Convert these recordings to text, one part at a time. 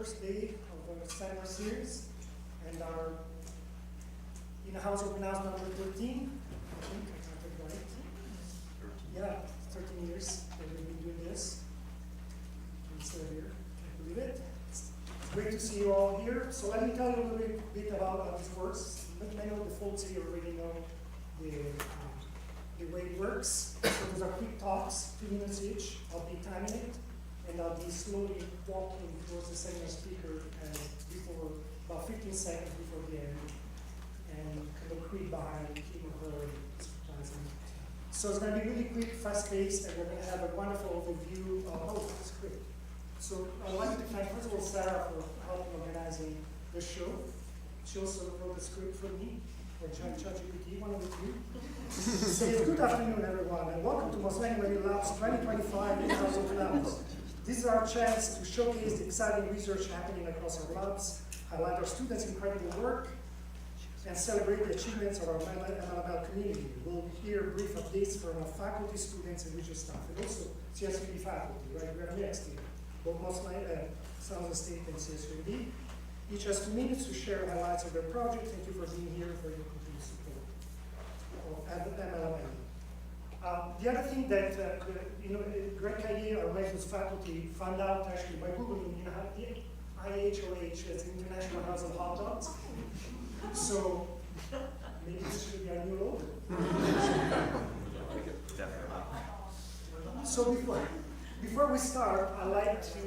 first day of our seminar series, and our in-house open house number 13. I think I counted right. Yeah, 13 years that we've been doing this. I'm still here, can't believe it. It's great to see you all here. So let me tell you a little bit about how this works. Many of the folks here already know the way it works. So those are quick talks, 2 minutes each. I'll be timing it, and I'll be slowly walking towards the seminar speaker before about 15 seconds before the end, and kind of quick behind him or her advertising. So it's going to be really quick, fast-paced, and we're going to have a wonderful overview of, oh, that's great. So I'd like to thank, first of all, Sarah for helping organizing the show. She also wrote the script for me, or ChatGPT, one of the two. So good afternoon, everyone, and welcome to Mos Lenni Labs 2025 in-house open house. This is our chance to showcase the exciting research happening across our labs, highlight our students' incredible work, and celebrate the achievements of our MLML community. We'll hear brief updates from our faculty, students, and research staff, and also CSUB faculty, right? We're mixed here, both Mos Lenni, San Jose State, and CSUB. Each has 2 minutes to share highlights of their project. Thank you for being here, for your continued support of MLML. The other thing that Greg Caillé, our Measures faculty, found out actually by Googling, IHOH is International House of Hot Dogs. So maybe this should be our new logo. So before we start, I'd like to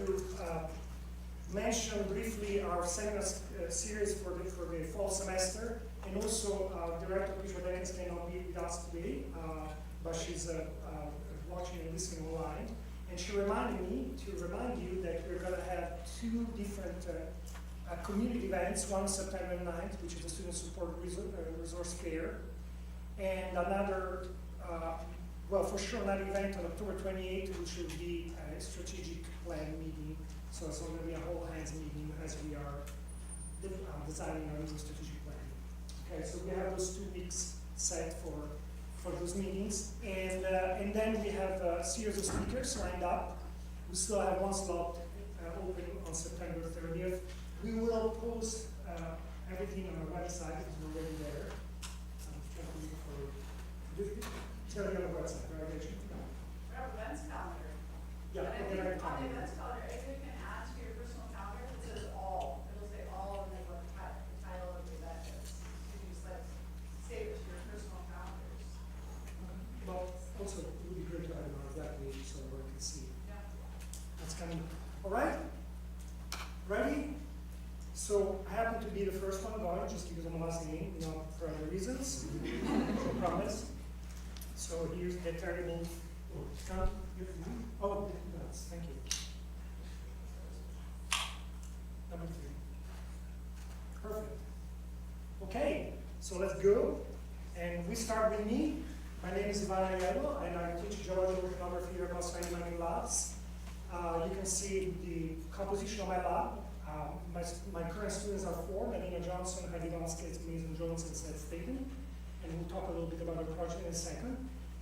mention briefly our seminar series for the fall semester, and also Director Prisha Deckens cannot be with us today, but she's watching and listening online. And she reminded me to remind you that we're going to have 2 different community events, one September 9th, which is the Student Support Resource Fair, and another, well, for sure, another event on October 28th, which will be a strategic plan meeting. So it's going to be a whole hands meeting as we are designing our new strategic plan. Okay, so we have those 2 weeks set for those meetings, and then we have a series of speakers lined up. We still have 1 slot open on September 30th. We will post everything on our website because we're already there. It's going to be on the website, right, Rachel? We have events calendar. Yeah, and I think on the events calendar, if you can add to your personal calendar, it says all. It'll say all and then what the title of the event is. You can just like save it to your personal calendars. But also, it would be great to have it on that page so everyone can see. Yeah. That's coming. All right? Ready? So I happen to be the first one going, just because I'm last name, not for other reasons. I promise. So here's the terrible. Oh, yes, thank you. Number 3. Perfect. Okay, so let's go. And we start with me. My name is Ivan Aiello, and I teach geological oceanography here at Mos Lenni Labs. You can see the composition of my lab. My current students are 4, Melina Johnson, Heidi Vasquez, Mason Jones, and Seth Staten. And we'll talk a little bit about our project in a second.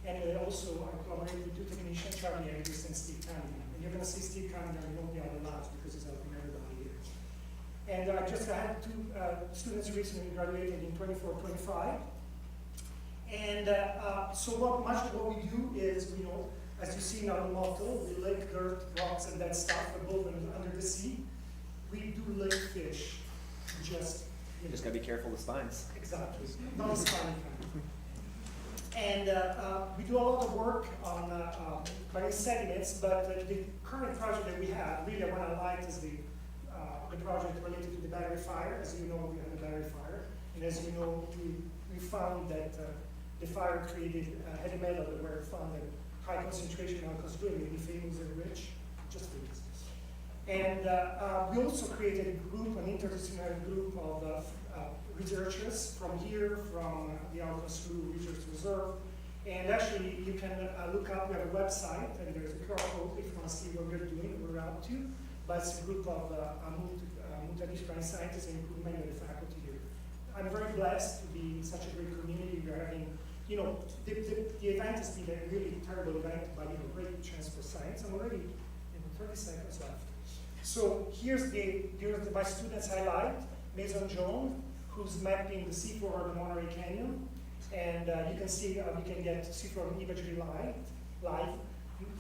And also, I collaborate with 2 technicians, Charlie Andrews and Steve Cunningham. And you're going to see Steve Cunningham in all the other labs because he's helping everybody here. And I just had 2 students recently graduated in 24-25. And so much of what we do is, as you see in our motto, we lake dirt, rocks, and that stuff above and under the sea. We do lake fish. Just gotta be careful with spines. Exactly. Not a spiny kind. And we do a lot of work on marine sediments, but the current project that we have, really I want to highlight is the project related to the battery fire. As you know, we have a battery fire. And as you know, we found that the fire created heavy metal that were found at high concentration on Cosduay, the famous and rich, just famous. And we also created a group, an interdisciplinary group of researchers from here, from the Alcon Slough Research Reserve. And actually, you can look up, we have a website, and there's a QR code if you want to see what we're doing, what we're up to. But it's a group of multidisciplinary scientists, including many of the faculty here. I'm very blessed to be in such a great community. We're having, the event has been a really terrible event, but great chance for science. I'm already 30 seconds left. So here's my students highlight, Maison Joan, who's mapping the seafloor of the Monterey Canyon. And you can see, we can get seafloor imagery live.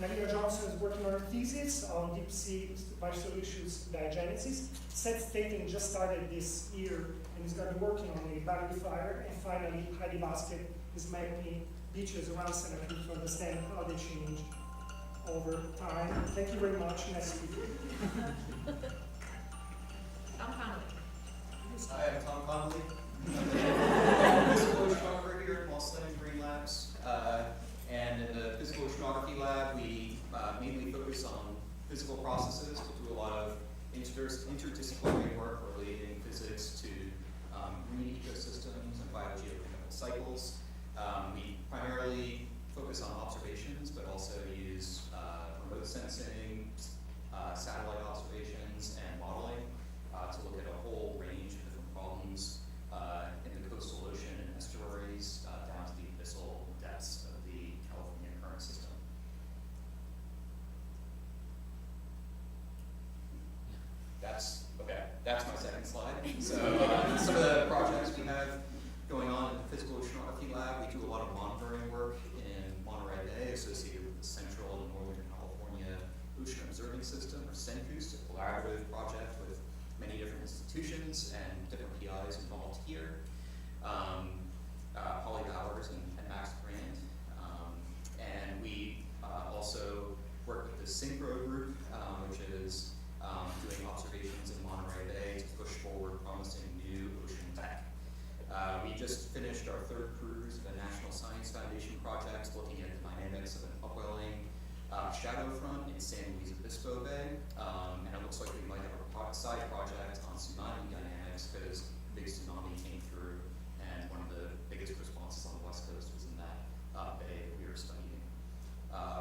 Melina Johnson is working on her thesis on deep sea biosolutions diagenesis. Seth Staten just started this year and is going to be working on a battery fire. And finally, Heidi Basket is mapping beaches around Santa Cruz to understand how they change over time. Thank you very much. Nice to meet you. Tom Connolly. Hi, I'm Tom Connolly. I'm a physical oceanographer here at Moss Landing Marine Labs. And in the physical oceanography lab, we mainly focus on physical processes. We do a lot of interdisciplinary work relating physics to marine ecosystems and biogeochemical cycles. We primarily focus on observations, but also use remote sensing, satellite observations, and modeling to look at a whole range of different problems in the coastal ocean and estuaries down to the abyssal depths of the California current system. That's my second slide. So some of the projects we have going on in the physical oceanography lab, we do a lot of monitoring work in Monterey Bay associated with the Central and Northern California Ocean Observing System, or CENCOOST, a collaborative project with many different institutions and different PIs involved here. Holly Bowers and Max Grant. And we also work with the Synchro group, which is doing observations in Monterey Bay to push forward promising new ocean tech. We just finished our third cruise of the National Science Foundation project, looking at the dynamics of an upwelling shadow front in San Luis Obispo Bay. And it looks like we might have a side project on tsunami dynamics, because a big tsunami came through, and one of the biggest responses on the West Coast was in that bay that we were studying.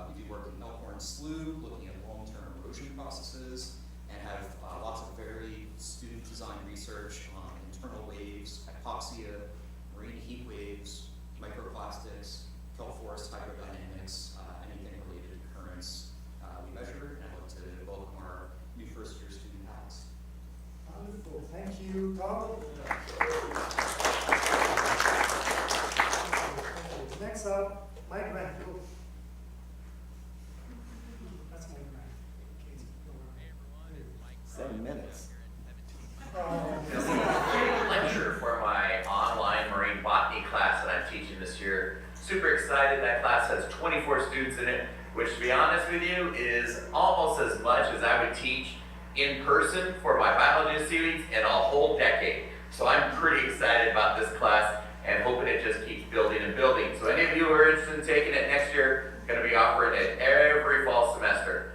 We do work in Elkhorn Slough, looking at long-term erosion processes, and have lots of very student-designed research on internal waves, hypoxia, marine heat waves, microplastics, kelp forest hydrodynamics, anything related to currents we measure, and I'd like to welcome our new first-year student, Alex. Wonderful. Thank you, Tom. Next up, Mike Grant. That's Mike Grant. 7 minutes. Lecture for my online marine botany class that I'm teaching this year. Super excited. That class has 24 students in it, which, to be honest with you, is almost as much as I would teach in person for my biology series in a whole decade. So I'm pretty excited about this class and hoping it just keeps building and building. So any of you who are interested in taking it next year, going to be offering it every fall semester.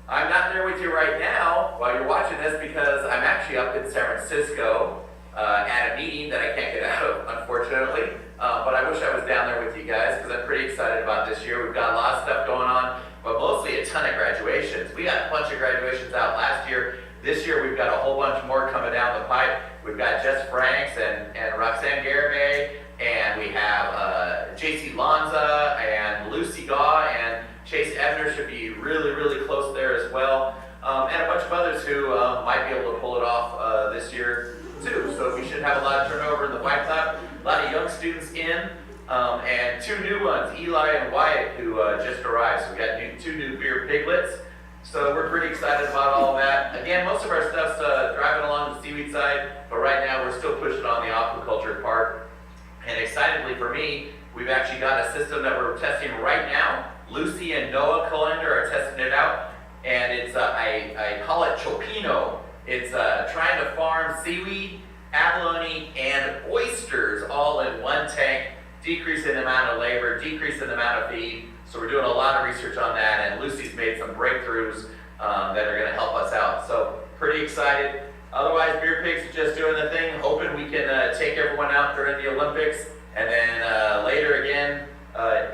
I'm not there with you right now while you're watching this, because I'm actually up in San Francisco at a meeting that I can't get out of, unfortunately. But I wish I was down there with you guys, because I'm pretty excited about this year. We've got a lot of stuff going on, but mostly a ton of graduations. We got a bunch of graduations out last year. This year we've got a whole bunch more coming down the pipe. We've got Jess Franks and Roxanne Garibay, and we have JC Lanza and Lucy Gaw, and Chase Ebner should be really, really close there as well. And a bunch of others who might be able to pull it off this year too. So we should have a lot of turnover in the white cloud. A lot of young students in, and 2 new ones, Eli and Wyatt, who just arrived. So we got 2 new beer piglets. So we're pretty excited about all of that. Again, most of our stuff's driving along the seaweed side, but right now we're still pushing on the aquaculture part. And excitedly for me, we've actually got a system that we're testing right now. Lucy and Noah Colander are testing it out, and it's I call it Chopino. It's trying to farm seaweed, abalone, and oysters all in one tank, decreasing the amount of labor, decreasing the amount of feed. So we're doing a lot of research on that, and Lucy's made some breakthroughs that are going to help us out. So pretty excited. Otherwise, Beer Pigs is just doing the thing, hoping we can take everyone out during the Olympics, and then later again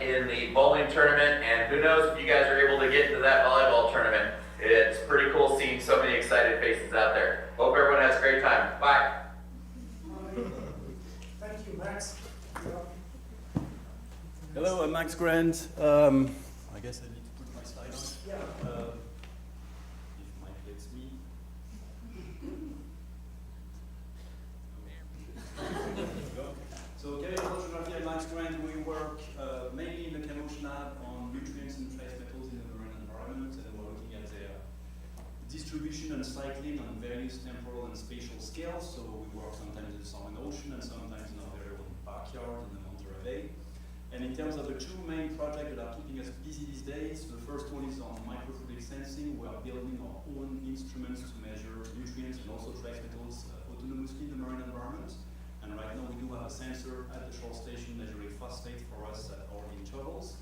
in the bowling tournament. And who knows if you guys are able to get into that volleyball tournament. It's pretty cool seeing so many excited faces out there. Hope everyone has a great time. Bye. Thank you, Max. Hello, I'm Max Grant. I guess I need to put my slide on. Yeah. If Mike lets me. Grant, we work mainly in the Camouflage Lab on nutrients and trace metals in the marine environment, and we're looking at their distribution and cycling on various temporal and spatial scales. So we work sometimes in the Salmon Ocean and sometimes in our very own backyard in the Monterey Bay. And in terms of the two main projects that are keeping us busy these days, the first one is on microfluidic sensing. We are building our own instruments to measure nutrients and also trace metals autonomously in the marine environment. And right now we do have a sensor at the shore station measuring phosphate for us at our intervals.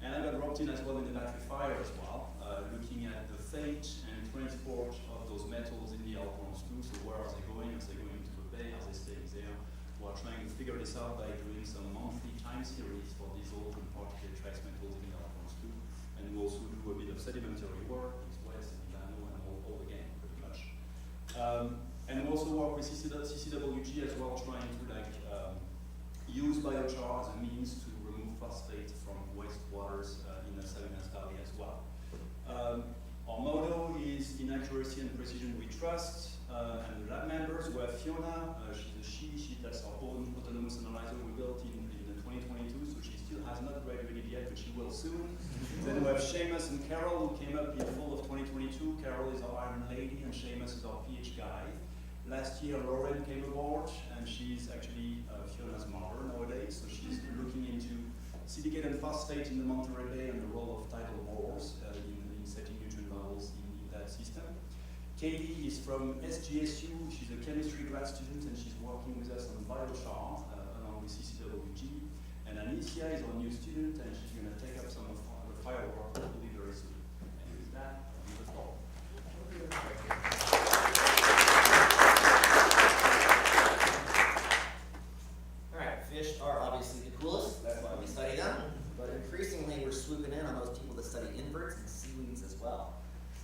And I got roped in as well in the battery fire as well, looking at the fate and transport of those metals in the Alphonse 2. So where are they going? Are they going to the bay? Are they staying there? We're trying to figure this out by doing some monthly time series for these old and particular trace metals in the Alphonse 2. And we also do a bit of sedimentary work, East West, and Milano, and all the game, pretty much. And we also work with CCWG as well, trying to use biochar as a means to remove phosphate from wastewaters in the Salinas Valley as well. Our motto is in accuracy and precision we trust, and the lab members, we have Fiona, that's our own autonomous analyzer we built in 2022, so she still has not graduated yet, but she will soon. Then we have Seamus and Carol, who came up in fall of 2022. Carol is our Iron Lady, and Seamus is our PH guy. Last year, Lauren came aboard, and she's actually Fiona's mother nowadays, so she's looking into silicate and phosphate in the Monterey Bay and the role of tidal bores in setting nutrient levels in that system. Katie is from SGSU. She's a chemistry grad student, and she's working with us on biochar along with CCWG. And Anicia is our new student, and she's going to take up some of the firework hopefully very soon. And with that, I'll give the floor. Alright, fish are obviously the coolest, that's why we study them, but increasingly we're swooping in on those people that study inverts and seaweeds as well.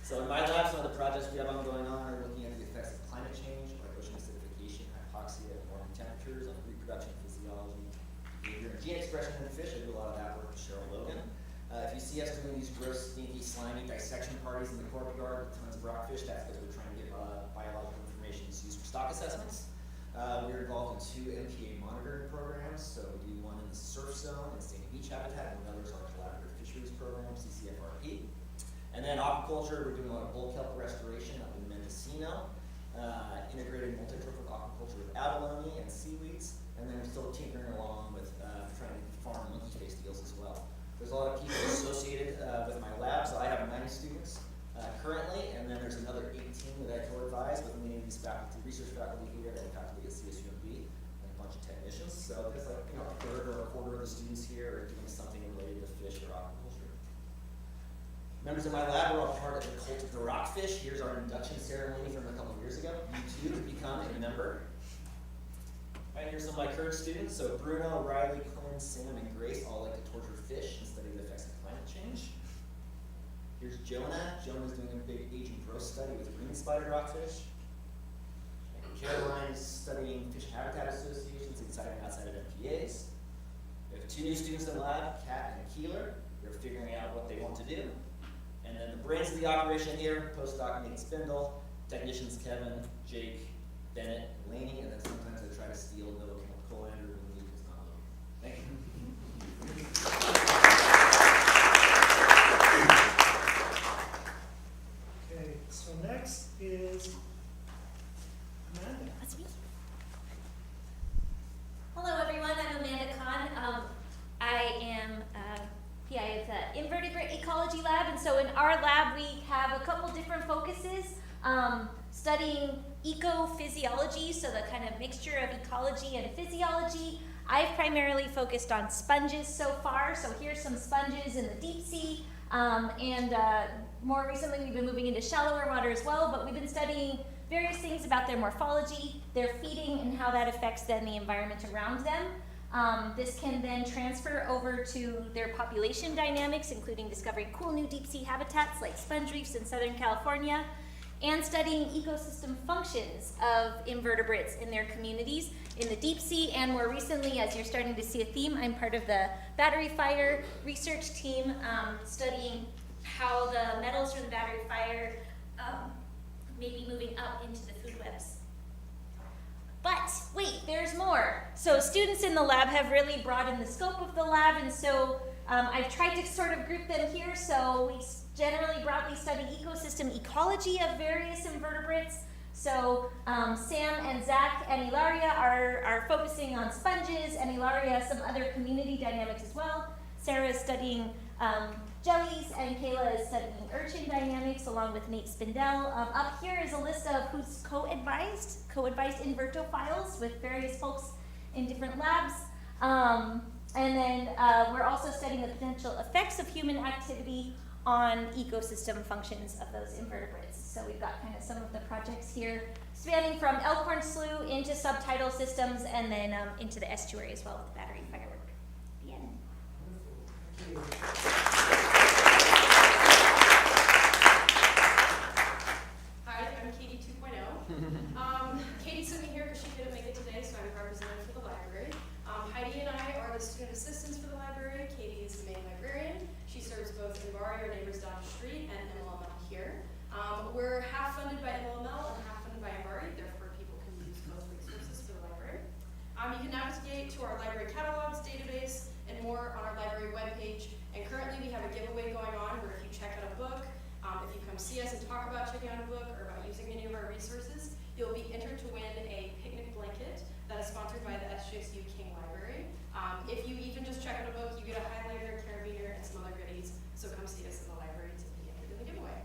So in my lab, some of the projects we have ongoing are looking at the effects of climate change, like ocean acidification, hypoxia, warming temperatures on reproduction physiology, behavior, and gene expression in fish. I do a lot of that work with Cheryl Logan. If you see us doing these gross, stinky, slimy dissection parties in the courtyard with tons of rockfish, that's because we're trying to get biological information to use for stock assessments. We're involved in 2 MPA monitoring programs, so we do one in the surf zone and sandy beach habitat, and others are collaborative fisheries program, CCFRP. And then aquaculture, we're doing a lot of bull kelp restoration up in Mendocino, integrated multi-trophic aquaculture with abalone and seaweeds, and then we're still tinkering along with trying to farm monkey face eels as well. There's a lot of people associated with my lab, so I have 90 students currently, and then there's another 18 that I co-advise with many of these faculty, research faculty here, and faculty at CSUMB, and a bunch of technicians. So there's like a third or a quarter of the students here are doing something related to fish or aquaculture. Members of my lab are all part of the Cult of the Rockfish. Here's our induction ceremony from a couple of years ago. You too become a member. Right, here's some of my current students. So Bruno, Riley, Quinn, Sam, and Grace all like to torture fish and study the effects of climate change. Here's Jonah. Jonah's doing a big aging growth study with green spotted rockfish. And Caroline is studying fish habitat associations inside and outside of MPAs. We have 2 new students in the lab, Kat and Keeler. They're figuring out what they want to do. And then the brains of the operation here, postdoc Nate Spindle, technicians Kevin, Jake, Bennett, Laney, and then sometimes I try to steal Noah Colander when Luke is not looking. Thank you. Okay, so next is Amanda. That's me. Hello, everyone. I'm Amanda Kahn. I am PI of the Invertebrate Ecology Lab, and so in our lab we have a couple different focuses, studying ecophysiology, so the kind of mixture of ecology and physiology. I've primarily focused on sponges so far, so here's some sponges in the deep sea, and more recently we've been moving into shallower water as well, but we've been studying various things about their morphology, their feeding, and how that affects then the environment around them. This can then transfer over to their population dynamics, including discovering cool new deep sea habitats like sponge reefs in Southern California, and studying ecosystem functions of invertebrates in their communities in the deep sea. And more recently, as you're starting to see a theme, I'm part of the battery fire research team, studying how the metals from the battery fire may be moving up into the food webs. But wait, there's more. So students in the lab have really broadened the scope of the lab, and so I've tried to sort of group them here. So we generally broadly study ecosystem ecology of various invertebrates. So Sam and Zach and Ilaria are focusing on sponges, and Ilaria some other community dynamics as well. Sarah is studying jellies, and Kayla is studying urchin dynamics along with Nate Spindell. Up here is a list of who's co-advised invertophiles with various folks in different labs. And then we're also studying the potential effects of human activity on ecosystem functions of those invertebrates. So we've got kind of some of the projects here spanning from Elkhorn Slough into subtidal systems and then into the estuary as well with the battery firework. The end. Hi, I'm Katie 2.0. Katie's sitting here because she couldn't make it today, so I'm representative for the library. Heidi and I are the student assistants for the library. Katie is the main librarian. She serves both MBARI, our neighbors down the street, and MLML here. We're half funded by MLML and half funded by MBARI, therefore people can use both resources for the library. You can navigate to our library catalogs, database, and more on our library webpage. And currently we have a giveaway going on where if you check out a book, if you come see us and talk about checking out a book or about using any of our resources, you'll be entered to win a picnic blanket that is sponsored by the SJSU King Library. If you even just check out a book, you get a highlighter, carabiner, and some other goodies. So come see us in the library to be entered in the giveaway.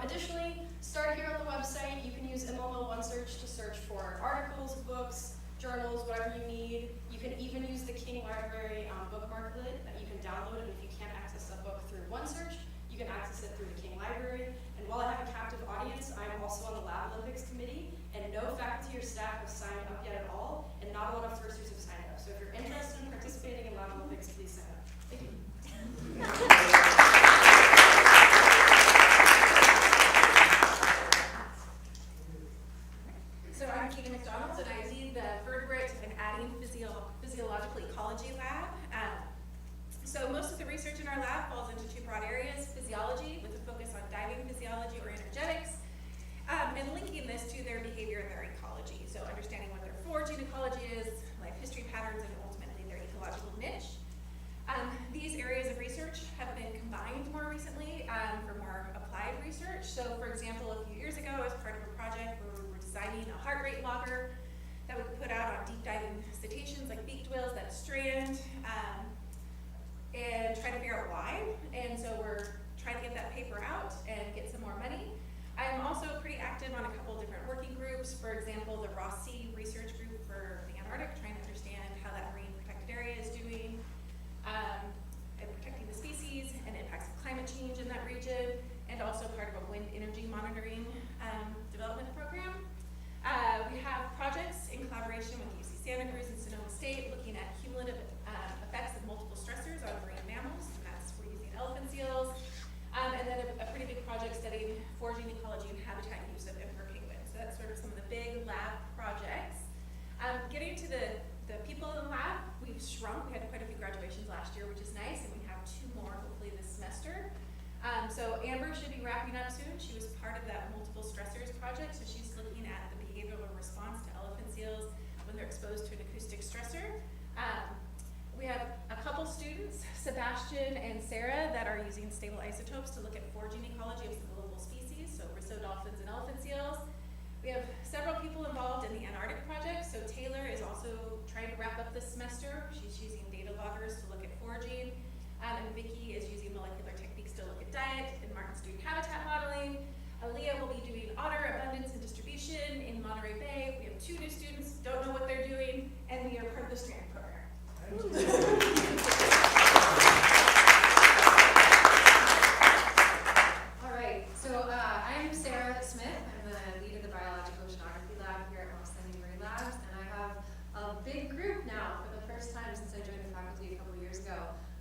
Additionally, start here on the website. You can use MLML OneSearch to search for articles, books, journals, whatever you need. You can even use the King Library bookmarklet that you can download, and if you can't access a book through OneSearch, you can access it through the King Library. And while I have a captive audience, I'm also on the Lab Olympics committee, and no faculty or staff have signed up yet at all, and not a lot of firsters have signed up. So if you're interested in participating in Lab Olympics, please sign up. Thank you. So I'm Keegan McDonald, and I lead the Vertebrate and Adding Physiological Ecology Lab. So most of the research in our lab falls into two broad areas: physiology, with a focus on diving physiology or energetics, and linking this to their behavior and their ecology. So understanding what their foraging ecology is, life history patterns, and ultimately their ecological niche. These areas of research have been combined more recently for more applied research. So for example, a few years ago, as part of a project where we were designing a heart rate logger that we could put out on deep diving cetaceans like beaked whales that strand, and try to figure out why. And so we're trying to get that paper out and get some more money. I'm also pretty active on a couple of different working groups. For example, the Ross Sea Research Group for the Antarctic, trying to understand how that marine protected area is doing, and protecting the species and impacts of climate change in that region, and also part of a wind energy monitoring development program. We have projects in collaboration with UC Santa Cruz and Sonoma State looking at cumulative effects of multiple stressors on marine mammals, and that's we're using elephant seals, and then a pretty big project studying foraging ecology and habitat use of emperor penguins. So that's sort of some of the big lab projects. Getting to the people in the lab, we've shrunk. We had quite a few graduations last year, which is nice, and we have 2 more hopefully this semester. So Amber should be wrapping up soon. She was part of that multiple stressors project, so she's looking at the behavioral response to elephant seals when they're exposed to an acoustic stressor. We have a couple students, Sebastian and Sarah, that are using stable isotopes to look at foraging ecology of some global species, so Risso dolphins and elephant seals. We have several people involved in the Antarctic project, so Taylor is also trying to wrap up this semester. She's using data loggers to look at foraging, and Vicky is using molecular techniques to look at diet, and Martin's doing habitat modeling. Aaliyah will be doing otter abundance and distribution in Monterey Bay. We have 2 new students, don't know what they're doing, and we are part of the STRAND program. All right, so I'm Sarah Smith. I'm the lead of the Biological Oceanography Lab here at Los Angeles Marine Labs, and I have a big group now for the first time since I joined the faculty a couple of years ago.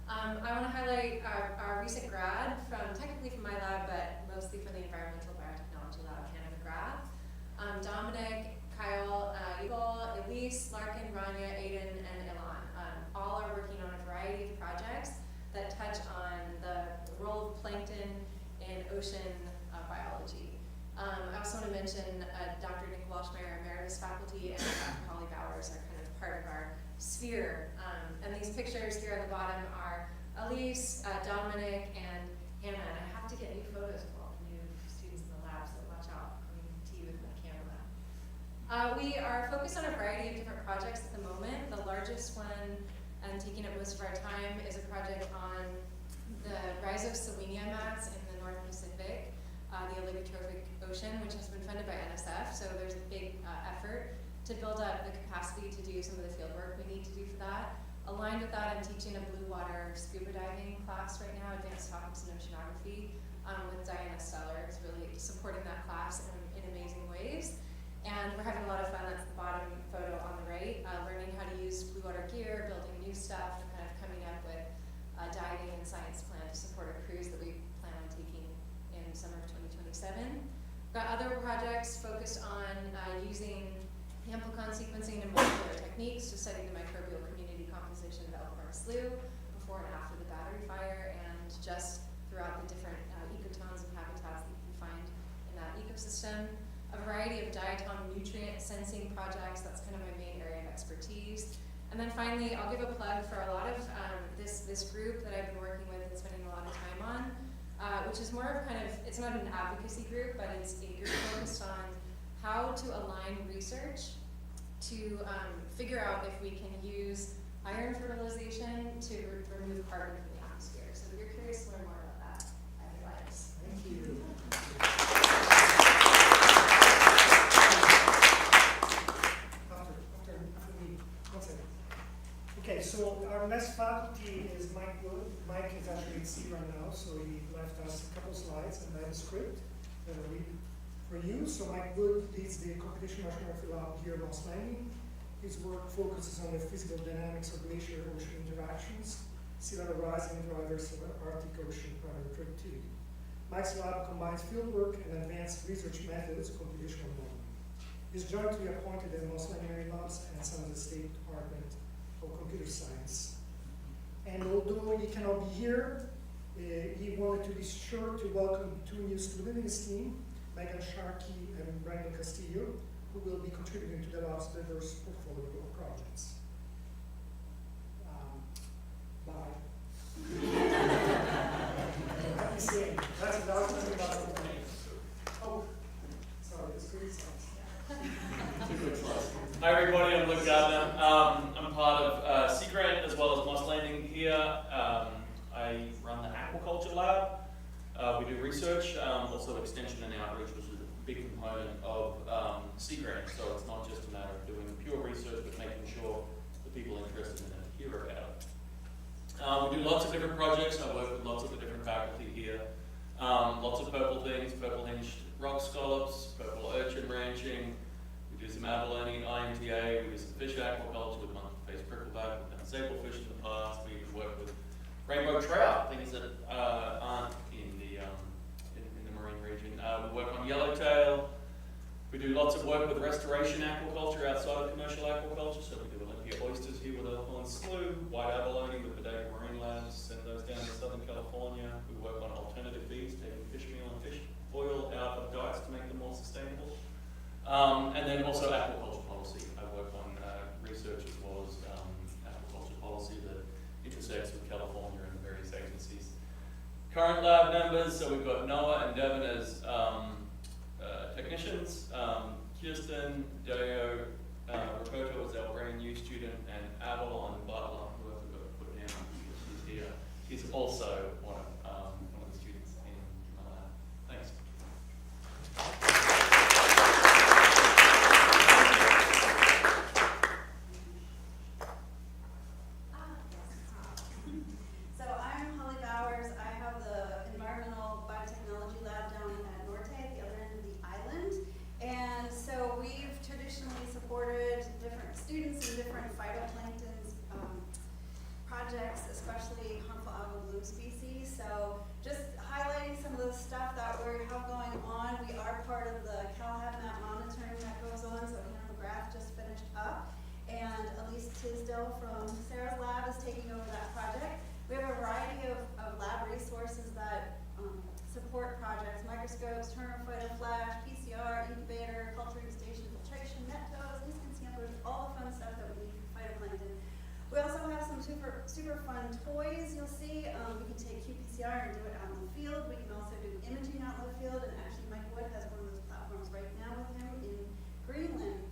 I want to highlight our recent grad technically from my lab, but mostly from the Environmental Biotechnology Lab Canada grad. Dominic, Kyle, Eagle, Elise, Larkin, Rania, Aiden, and Ilan. All are working on a variety of projects that touch on the role of plankton in ocean biology. I also want to mention Dr. Nick Walshmeyer, Emeritus Faculty sphere. And these pictures here on the bottom are Elise, Dominic, and Hannah. And I have to get new photos of all the new students in the lab, so watch out. Coming to you with my camera. We are focused on a variety of different projects at the moment. The largest one and taking up most of our time is a project on the Rhizosylvania mats in the North Pacific, the oligotrophic ocean, which has been funded by NSF. So there's a big effort to build up the capacity to do some of the field work we need to do for that. Aligned with that, I'm teaching a blue water scuba diving class right now, advanced topics in oceanography, with Diana Steller, who's really supporting that class in amazing ways. And we're having a lot of fun. That's the bottom photo on the right, learning how to use blue water gear, building new stuff, and kind of coming up with a diving and science plan to support a cruise that we plan on taking in summer of 2027. We've got other projects focused on using amplicon sequencing and molecular techniques to study the microbial community composition of Elkhorn Slough before and after the battery fire, and just throughout the different ecotones and habitats that you can find in that ecosystem. A variety of diatom nutrient sensing projects, that's kind of my main area of expertise. And then finally, I'll give a plug for a lot of this group that I've been working with and spending a lot of time on, which is more of kind of, it's not an advocacy group, but it's a group focused on how to align research to figure out if we can use iron fertilization to remove carbon from the atmosphere. So if you're curious to learn more about that, I have advice. Thank you. After me, 1 second. Okay, so our next faculty is Mike Wood. Mike is actually at sea right now, so he left us a couple slides and I have a script that I'll read for you. So Mike Wood leads the computational oceanography lab here at Moss Landing. His work focuses on the physical dynamics of glacier-ocean interactions, sea level rise and drivers of Arctic Ocean primary productivity. Mike's lab combines fieldwork and advanced research methods of computational modeling. He's jointly appointed at Moss Landing Marine Labs and San Jose State Department of Computer Science. And although he cannot be here, he wanted to be sure to welcome 2 new students in his team, Megan Sharkey and Brandon Castillo, who will be contributing to the lab's diverse portfolio of projects. Bye. That's about it. Oh, sorry, the screen sounds. Hi everybody, I'm Luke Gardner. I'm part of Sea Grant as well as Moss Landing here. I run the aquaculture lab. We do research, also extension and outreach, which is a big component of Sea Grant. So it's not just a matter of doing pure research, but making sure the people interested in it hear about it. We do lots of different projects. I work with lots of the different faculty here. Lots of purple things, purple hinged rock scallops, purple urchin ranching. We do some abalone IMTA. We do some fish aquaculture with monkey-faced prickleback. We've done sablefish in the past. We even work with rainbow trout, things that aren't in the marine region. We work on yellowtail. We do lots of work with restoration aquaculture outside of commercial aquaculture. So we do Olympia oysters here with Elkhorn Slough, white abalone with Bodega Marine Labs, send those down to Southern California. We work on alternative feeds, taking fish meal and fish oil out of diets to make them more sustainable. And then also aquaculture policy. I work on research as well as aquaculture policy that intersects with California and the various agencies. Current lab members, so we've got Noah and Devin as technicians, Kirsten, Deo, Roberto is our brand new student, and Avalon Butler, who I've got to put down because she's here, is also one of the students in my lab. Thanks. So I'm Holly Bowers. I have the Environmental Biotechnology Lab down at Norte at the other end of the island. And so we've traditionally supported different students in different phytoplankton projects, especially harmful algal bloom species. toys you'll see. We can take qPCR and do it out in the field. We can also do imaging out in the field, and actually Mike Wood has one of those platforms right now with him in Greenland.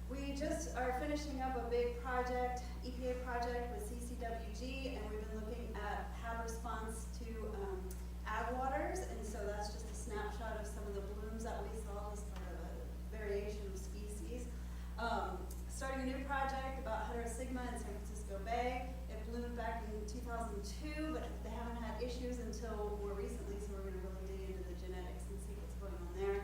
We just are finishing up a big project, EPA project with CCWG, and we've been looking at HAB response to ag waters, and so that's just a snapshot of some of the blooms that we saw as part of a variation of species. Starting a new project about Heterosigma in San Francisco Bay. It bloomed back in 2002, but they haven't had issues until more recently, so we're going to really dig into the genetics and see what's going on there.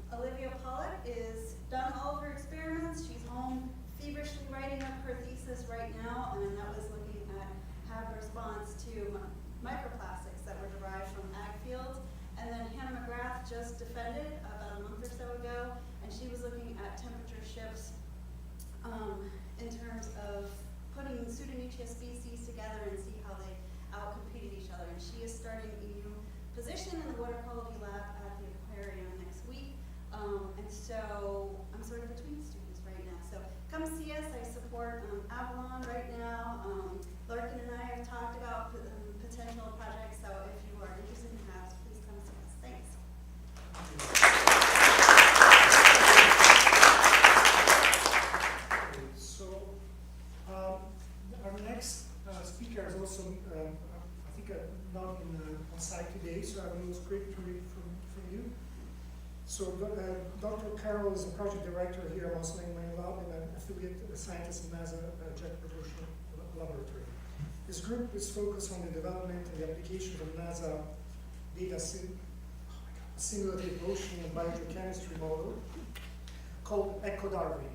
Olivia Pollock is done all of her experiments. She's home feverishly writing up her thesis right now, and that was looking at HAB response to microplastics that were derived from ag fields. And then Hannah McGrath just defended about a month or so ago, and she was looking at temperature shifts in terms of putting pseudonucleus species together and see how they outcompeted each other. And she is starting a new position in the water quality lab at the aquarium next week. And so I'm sort of between students right now. So come see us. I support Avalon right now. Larkin and I have talked about potential projects. So if you are interested in HABs, please come see us. Thanks. So our next speaker is also, I think, not on site today, so I will great to read from you. So Dr. Carroll is a project director here at Moss Landing Marine Lab and an affiliate scientist in NASA Jet Propulsion Laboratory. His group is focused on the development and the application of NASA data simulated ocean and biogeochemistry model called EcoDarwin.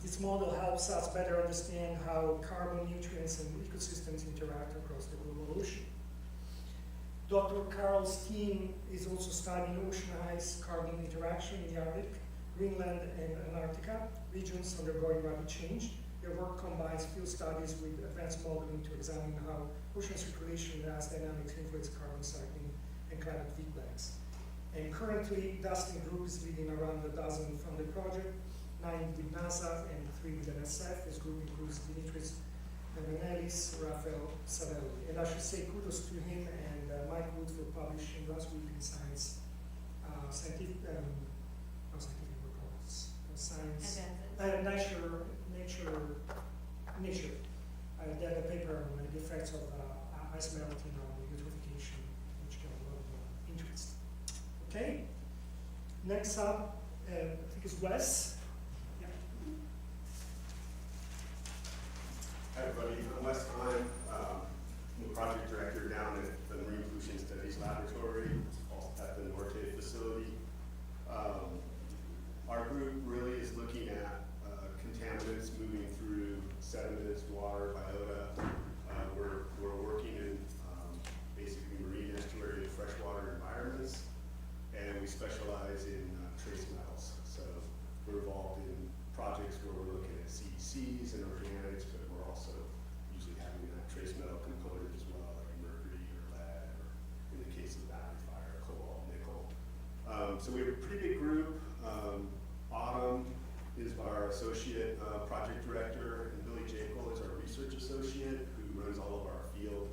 This model helps us better understand how carbon, nutrients, and ecosystems interact across the global ocean. Dr. Carroll's team is also studying ocean ice carbon interaction in the Arctic, Greenland, and Antarctica regions undergoing rapid change. Their work combines field studies with advanced modeling to examine how ocean circulation and ice dynamics influence carbon cycling and climate feedbacks. And currently, Dustin Group is leading around a dozen funded projects, 9 with NASA and 3 with NSF. This group includes Dimitris Menelis, Rafael Savelli. And I should say kudos to him and Mike Wood for publishing last week in Science, scientific reports, Science, Nature. They had a paper on the effects of ice melting on eutrophication, which got a lot of interest. Okay, next up, I think is Wes. Hi everybody, I'm Wes Klein. I'm the project director down at the Marine Pollution Studies Laboratory at the Norte facility. Our group really is looking at contaminants moving through sediments, water, biota. We're working in basically marine estuary and freshwater environments, and we specialize in trace metals. So we're involved in projects where we're looking at CECs and organics, but we're also usually having that trace metal component as well, like mercury or lead, or in the case of battery fire, cobalt, nickel. So we have a pretty big group. Autumn is our associate project director, and Billy Jekyll is our research associate who runs all of our field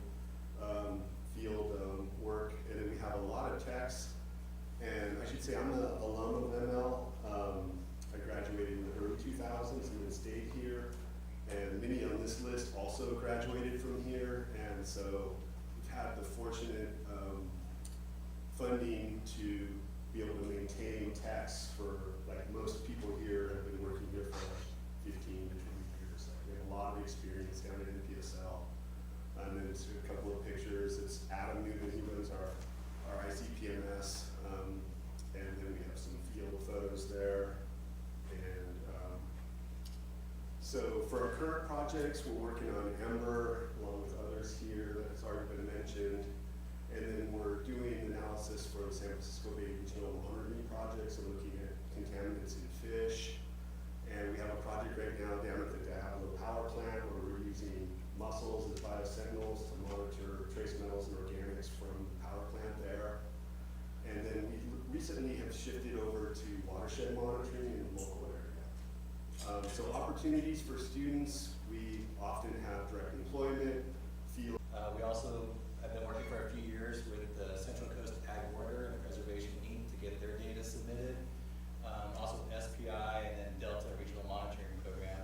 work. And then we have a lot of techs. And I should say I'm an alum of ML. I graduated in the early 2000s and then stayed here. And many on this list also graduated from here. And so we've had the fortunate funding to be able to maintain techs for, like most people here have been working here for 15 to 20 years. We have a lot of experience down at NPSL. And then it's a couple of pictures. It's Adam Newman, he runs our ICPMS. And then we have some field photos there. And so for our current projects, we're working on Ember, along with others here that's already been mentioned. And then we're doing analysis for the San Francisco Bay Regional Monitoring Project, so looking at contaminants in fish. And we have a project right now down at the Diablo Power Plant where we're using mussels as biosentinels to monitor trace metals and organics from the power plant there. And then we recently have shifted over to watershed monitoring in the local area. So opportunities for students, we often have direct employment, field. We also have been working for a few years with the Central Coast Ag Border and Preservation Inc. to get their data submitted. Also with SPI and then Delta Regional Monitoring Program.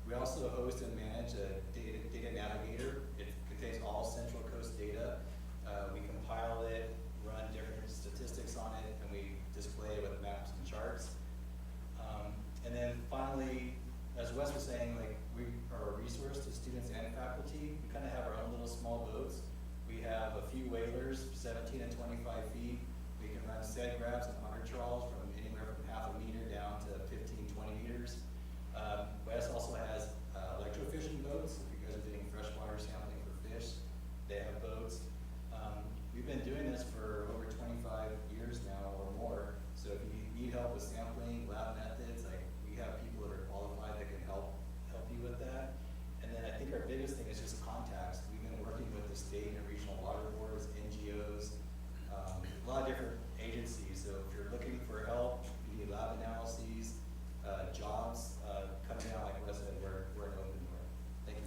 We also host and manage a data navigator. It contains all Central Coast data. We compile it, run different statistics on it, and we display it with maps and charts. And then finally, as Wes was saying, like, we are a resource to students and faculty. We kind of have our own little small boats. We have a few whalers, 17 and 25 feet. We can run SED grabs and otter trawls from anywhere from half a meter down to 15, 20 meters. Wes also has electrofishing boats. If you guys are doing freshwater sampling for fish, they have boats. We've been doing this for over 25 years now or more. So if you need help with sampling, lab methods, like, we have people that are qualified that can help you with that. And then I think our biggest thing is just contacts. We've been working with the state and regional water boards, NGOs, a lot of different agencies. So if you're looking for help, you need lab analyses, jobs coming out, like Wes said, we're an open door. Thank you.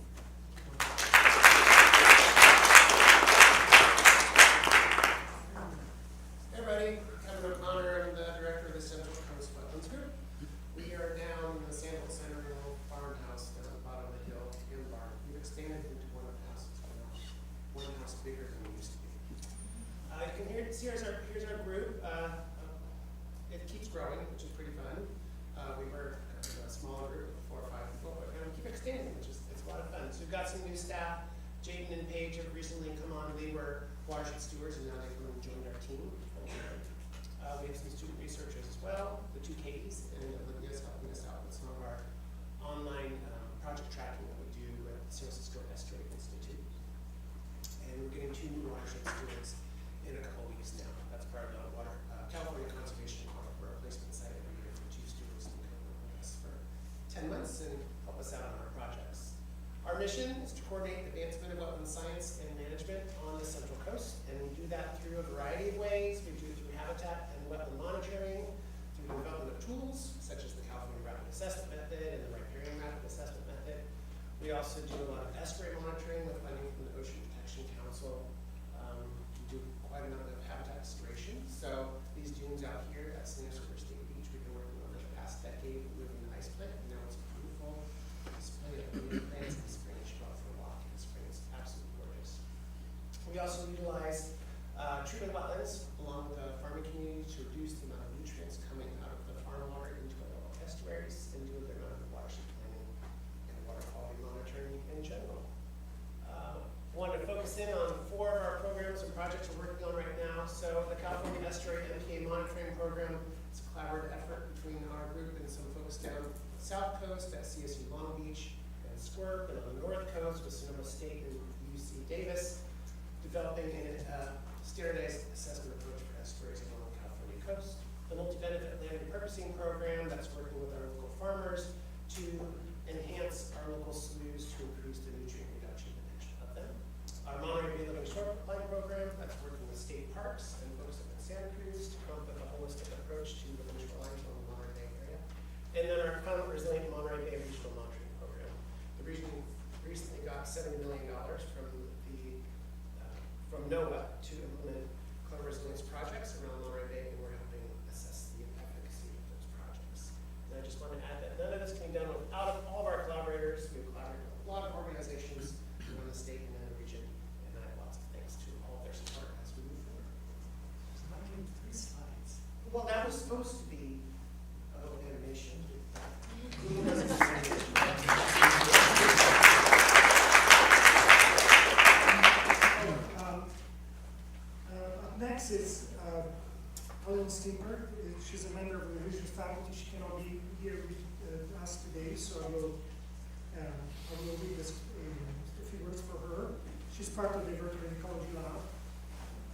Hey everybody, Kevin O'Connor, I'm the director of the Central Coast Wetlands Group. We are down in the Sandhill Center in a little farmhouse down at the bottom of the hill in the barn. We've expanded into one house. It's now one house bigger than we used to be. You can see here's our group. It keeps growing, which is pretty fun. We were a smaller group of 4 or 5 people, but we keep extending, which is it's a lot of fun. So we've got some new staff. Jaden and Paige have recently come on. They were watershed stewards, and now they've come and joined our team. We have some student researchers as well, the 2 Katies, and Olivia's helping us out with some of our online project tracking that we do with the San Francisco Estuary Institute. And we're getting 2 new watershed stewards in a couple weeks now. That's part of the California Conservation Corps for a placement site every year for 2 students to come with us for 10 months and help us out on our projects. Our mission is to coordinate the advancement of wetland science and management on the Central Coast, and we do that through a variety of ways. We do it through habitat and wetland monitoring, through the development of tools, such as the California Rapid Assessment Method and the Riparian Rapid Assessment Method. We also do a lot of estuary monitoring with funding from the Ocean Protection Council. We do quite a number of habitat restoration. So these dunes out here at San Francisco State Beach, we've been working on for the past decade, moving the ice plant, and now it's a beautiful display of native plants in the spring. You should go out for a walk in the spring. It's absolutely gorgeous. We also utilize treatment wetlands along with the farming community to reduce the amount of nutrients coming out of the farm water into our local estuaries and do a good amount of watershed planning and water quality monitoring in general. Wanted to focus in on 4 of our programs and projects we're working on right now. So the California Estuary MPA Monitoring Program is a collaborative effort between our group and some folks down the South Coast at CSU Long Beach and SQUIRP, and on the North Coast with Sonoma State and UC Davis, developing a standardized assessment approach for estuaries along the California coast. The Multi-Benefit Land Repurposing Program that's working with our local farmers to enhance our local sloughs to increase the nutrient reduction potential of them. Our Monterey Bay Living Shoreline Program that's working with state parks and folks up in Santa Cruz to come up with a holistic approach to living shorelines on the Monterey Bay area. And then our Climate Resilient Monterey Bay Regional Monitoring Program. The region recently got $70 million from NOAA to implement climate resilience projects around Monterey Bay, and we're helping assess the efficacy of those projects. And I just want to add that none of this can be done without all of our collaborators. We collaborate with a lot of organizations around the state and in the region, and I have lots of thanks to all of their support as we move forward. There's not even 3 slides. Well, that was supposed to be animation. Next is Helen Stinker. She's a member of the research faculty. She cannot be here with us today, so I will read this, a few words for her. She's part of the Vertebrate Ecology Lab.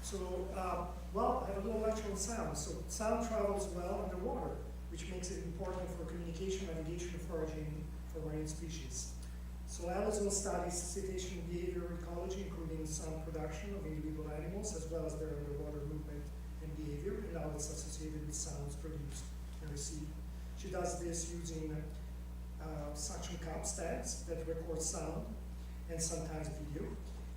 So, well, I have a little lecture on sound. So, sound travels well underwater, which makes it important for communication, navigation, and foraging for marine species. So Amazon studies cetacean behavior ecology, including sound production of individual animals, as well as their underwater movement and behavior, and how it's associated with sounds produced and received. She does this using suction cups tags that record sound and sometimes video.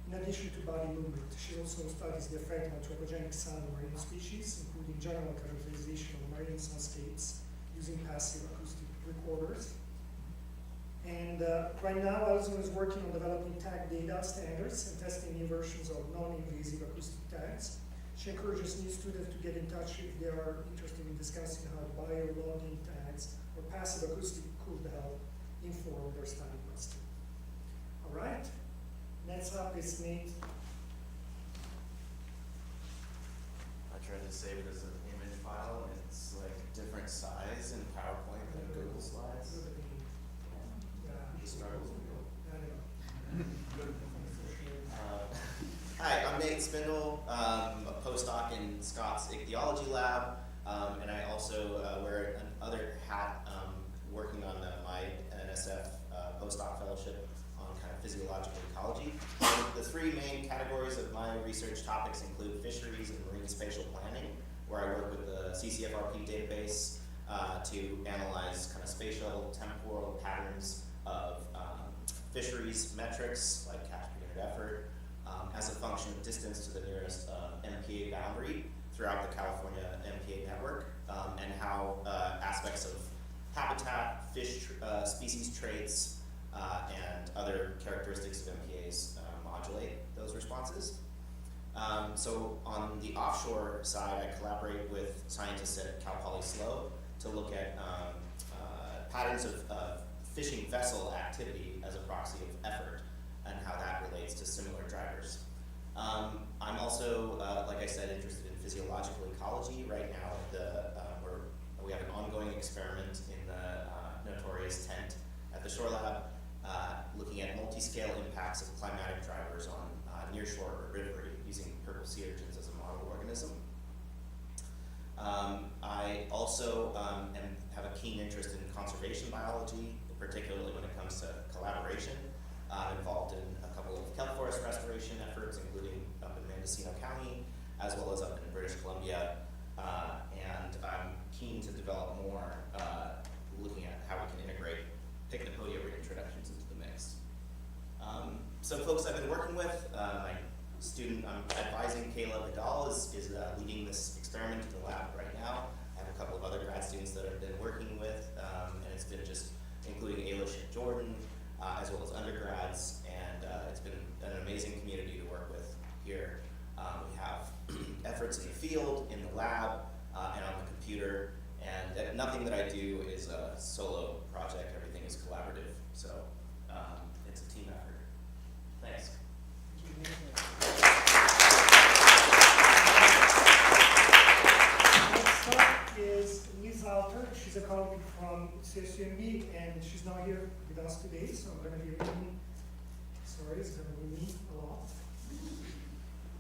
In addition to body movement, she also studies the effect of anthropogenic sound on marine species, including general characterization of marine soundscapes using passive acoustic recorders. And right now, Alison is working on developing tag data standards and testing new versions of non-invasive acoustic tags. She encourages new students to get in touch if they are interested in discussing how bio-logging tags or passive acoustic could help inform their study question. All right, next up is Nate. I tried to save it as an image file, and it's like different size in PowerPoint than Google Slides. The struggles we go. Hi, I'm Nate Spindle, a postdoc in Scott's ichthyology lab, and I also wear another hat working on my NSF postdoc fellowship on kind of physiological ecology. So the three main categories of my research topics include fisheries and marine spatial planning, where I work with the CCFRP database to analyze kind of spatial, temporal patterns of fisheries metrics like catch per unit effort as a function of distance to the nearest MPA boundary throughout the California MPA network, and how aspects of habitat, fish species traits, and other characteristics of MPAs modulate those responses. So on the offshore side, I collaborate with scientists at Cal Poly SLO to look at patterns of fishing vessel activity as a proxy of effort and how that relates to similar drivers. I'm also, like I said, interested in physiological ecology. Right now, we have an ongoing experiment in the notorious tent at the Shore Lab, looking at multi-scale impacts of climatic drivers on nearshore herbivory using purple sea urchins as a model organism. I also have a keen interest in conservation biology, particularly when it comes to collaboration. I'm involved in a couple of kelp forest restoration efforts, including up in Mendocino County, as well as up in British Columbia. And I'm keen to develop more, looking at how we can integrate Pycnopodia reintroductions into the mix. Some folks I've been working with, my student I'm advising, Kayla Vidal, is leading this experiment in the lab right now. I have a couple of other grad students that I've been working with, and it's been just including Ailish and Jordan, as well as undergrads, and it's been an amazing community to work with here. We have efforts in the field, in the lab, and on the computer, and nothing that I do is a solo project, everything is collaborative, so it's a team effort. Thanks. Next up is Liz Alter. She's a colleague from CSUMB, and she's not here with us today, so I'm going to be reading. Sorry, it's going to be me a lot.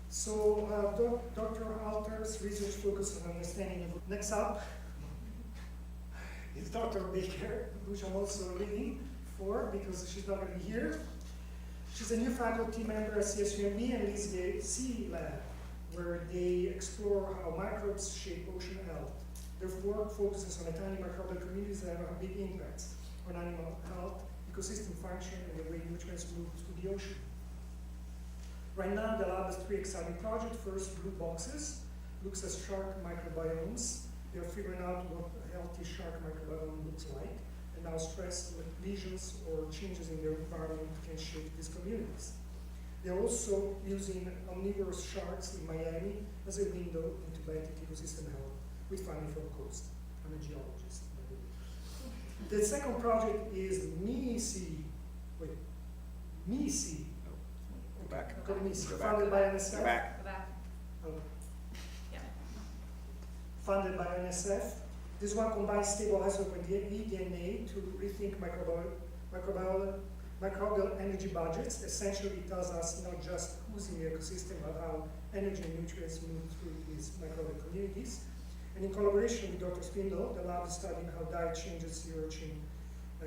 So Dr. Alter's research focuses on understanding of. Next up is Dr. Baker, which I'm also reading for because she's not going to be here. She's a new faculty member at CSUMB and leads the Sea Lab, where they explore how microbes shape ocean health. Their work focuses on the tiny microbial communities that have big impacts on animal health, ecosystem function, and the way nutrients move through the ocean. Right now, the lab has three exciting projects. First, Blue Boxes looks at shark microbiomes. They're figuring out what a healthy shark microbiome looks like, and how stress, lesions, or changes in their environment can shape these communities. They're also using omnivorous sharks in Miami as a window into benthic ecosystem health with funding from Coast. I'm a geologist. The second project is MISI. Go back. MISI, Go back. funded by NSF. Go back. Go back. Oh. Yeah. Funded by NSF. This one combines stable isotope DNA to rethink microbial energy budgets. Essentially, it tells us not just who's in the ecosystem, but how energy and nutrients move through these microbial communities. And in collaboration with Dr. Spindle, the lab is studying how diet changes sea urchin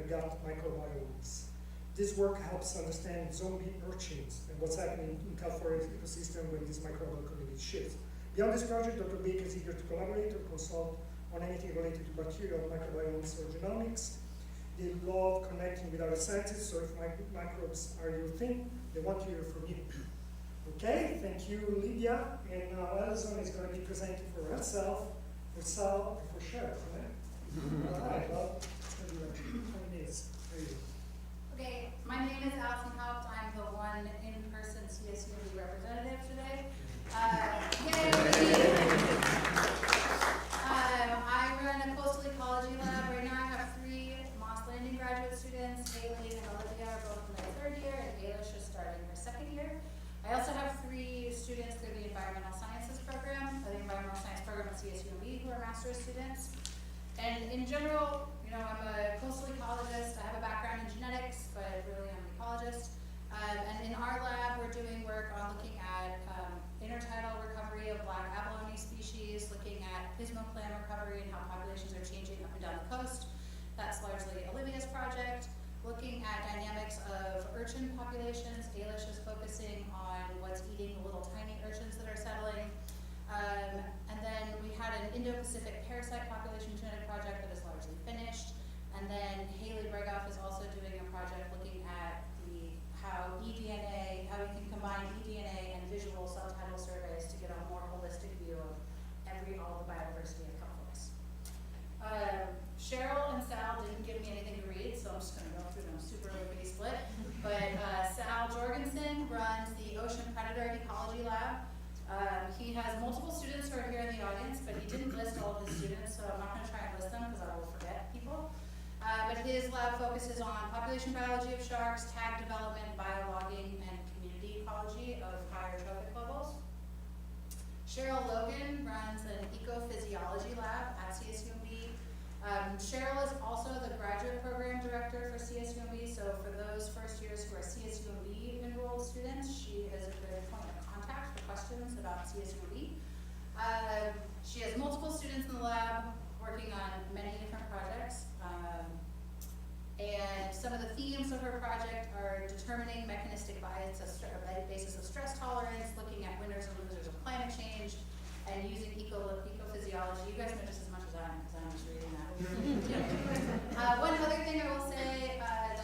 gut microbiomes. This work helps understand zombie urchins and what's happening in California's ecosystem when these microbial communities shift. Beyond this project, Dr. Baker is eager to collaborate or consult on anything related to bacterial microbiomes or genomics. they love connecting with other scientists, so if microbes are your thing, they want to hear from you. Okay, thank you, Lydia. And now Alison is going to be presenting for herself, for Sal, and for Cheryl, right? All right, well, it's going to be like 20 minutes. There you go. Okay, my name is Alison Haupt. I'm the one in-person CSUMB representative today. Yay! I run a coastal ecology lab. Right now I have 3 Moss Landing graduate students. Haley and Olivia are both in their 3rd year, and Ayla is starting her 2nd year. I also have 3 students through the Environmental Sciences program, the Environmental Science program at CSUMB, who are master's students. And in general, you know, I'm a coastal ecologist. I have a background in genetics, but really I'm an ecologist. And in our lab, we're doing work on looking at intertidal recovery of black abalone species, looking at pismoclam recovery and how populations are changing up and down the coast. That's largely Olivia's project. Looking at dynamics of urchin populations, Ailish is focusing on what's eating the little tiny urchins that are settling. And then we had an Indo-Pacific parasite population genetic project that is largely finished. And then Haley Bregoff is also doing a project looking at how eDNA, how we can combine eDNA and visual subtitle surveys to get a more holistic view of all the biodiversity of California. Cheryl and Sal didn't give me anything to read, so I'm just going to go through them super lickety split. But Sal Jorgensen runs the Ocean Predator Ecology Lab. He has multiple students who are here in the audience, but he didn't list all of his students, so I'm not going to try and list them because I will forget people. But his lab focuses on population biology of sharks, tag development, biologging, and community ecology of higher trophic levels. Cheryl Logan runs an ecophysiology lab at CSUMB. Cheryl is also the graduate program director for CSUMB, so for those first years who are CSUMB enrolled students, she is a good point of contact for questions about CSUMB. She has multiple students in the lab working on many different projects. And some of the themes of her project are determining mechanistic basis of stress tolerance, looking at winners and losers of climate change, and using ecophysiology. You guys know just as much as I am, because I'm just reading that. One other thing I will say, that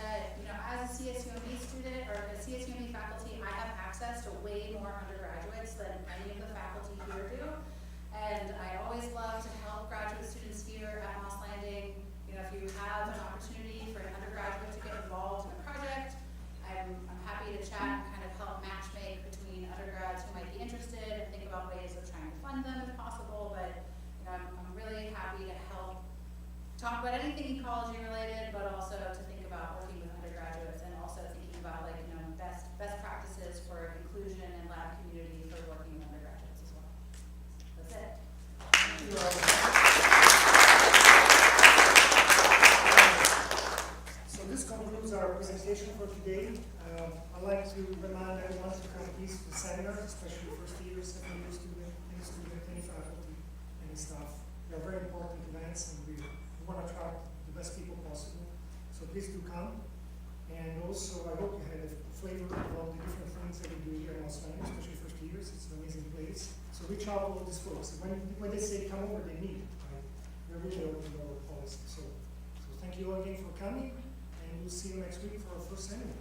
as a CSUMB student or a CSUMB faculty, I have access to way more undergraduates than any of the faculty here do. And I always love to help graduate students here at Moss Landing. If you have an opportunity for an undergraduate to get involved in a project, I'm happy to chat and kind of help matchmake between undergrads who might be interested and think about ways of trying to fund them if possible. But I'm really happy to help talk about anything ecology related, but also to think about working with undergraduates and also thinking about best practices for inclusion and lab community for working with undergraduates as well. That's it. Thank you. So this concludes our presentation for today. I'd like to remind everyone to come please to the seminar, especially first year, second year student, any faculty, any staff. They are very important events and we want to attract the best people possible. So please do come. And also I hope you had a flavor of all the different things that we do here in Moss Landing, especially first years. It's an amazing place. So reach out to all these folks. When they say come over, they mean it, right? We're really open to our policy. So thank you all again for coming. And we'll see you next week for our first seminar.